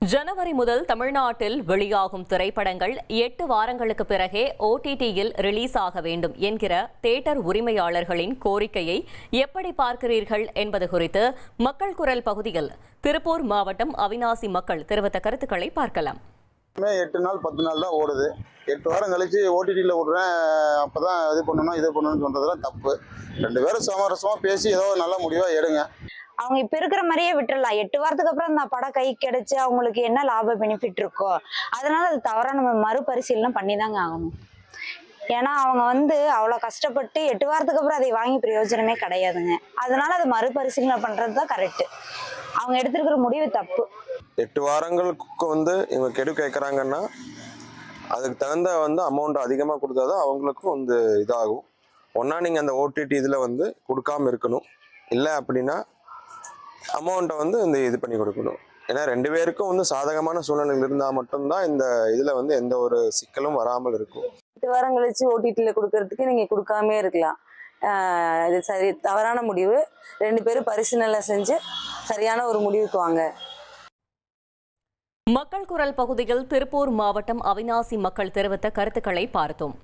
ஜனவரி முதல் தமிழ்நாட்டில் வெளியாகும் திரைப்படங்கள் 8 வாரங்களுக்கு பிறகே OTTயில் ரிலீஸ் ஆக வேண்டும் என்கிற தியேட்டர் உரிமையாளர்களின் கோரிக்கையை எப்படி பார்க்கிறீர்கள் என்பது குறித்து மக்கள் குரல் பகுதியில் திருப்பூர் மாவட்டம் அவிநாசி மக்கள் தெரிவித்த கருத்துக்களை பார்க்கலாம். 8 நாள் 10 நாள் தான் ஓடுது. 8 வாரம் கழிச்சு OTTயில் விடுறேன், அப்பதான் இது பண்ணணும்னு சொல்றதுலாம் தப்பு. 2 பேரும் சமரசமா பேசி ஏதோ நல்ல முடிவா எடுங்க. அவங்க இப்ப இருக்கிற மாதிரியே விட்டுறலாம். 8 வாரத்துக்கு அப்புறம் அந்த படம் கை கிடைச்சு அவங்களுக்கு என்ன லாப பெனிஃபிட் இருக்கோ, அதனால அது தவறா நம்ம மறுபரிசீலனை பண்ணிதாங்க ஆகணும். ஏன்னா அவங்க அவ்வளவு கஷ்டப்பட்டு 8 வாரத்துக்கு அப்புறம் அதை வாங்கி பிரயோஜனமே கிடையாதுங்க. அதனால அதை மறுபரிசீலனை பண்றதுதான் கரெக்ட். அவங்க எடுத்திருக்கிற முடிவு தப்பு. 8 வாரங்களுக்கு இவங்க கெடு கேட்குறாங்கன்னா அதுக்கு தகுந்த அமௌண்ட் அதிகமாக கொடுத்தாதான் அவங்களுக்கும் இதாகும். ஒன்றா நீங்கள் அந்த OTT இதில் கொடுக்காம இருக்கணும். இல்லை அப்படின்னா அமௌண்ட்டை இது பண்ணி கொடுக்கணும். ஏன்னா 2 பேருக்கும் சாதகமான சூழ்நிலைகள் இருந்தால் மட்டும்தான் இந்த இதில் எந்த ஒரு சிக்கலும் வராமல் இருக்கும். 8 வாரம் கழிச்சு OTTயில் கொடுக்கறதுக்கு நீங்கள் கொடுக்காமே இருக்கலாம். இது சரி, தவறான முடிவு. 2 பேரும் பரிசீலனை செஞ்சு சரியான ஒரு முடிவுக்கு வாங்க. மக்கள் குரல் பகுதியில் திருப்பூர் மாவட்டம் அவிநாசி மக்கள் தெரிவித்த கருத்துக்களை பார்த்தோம்.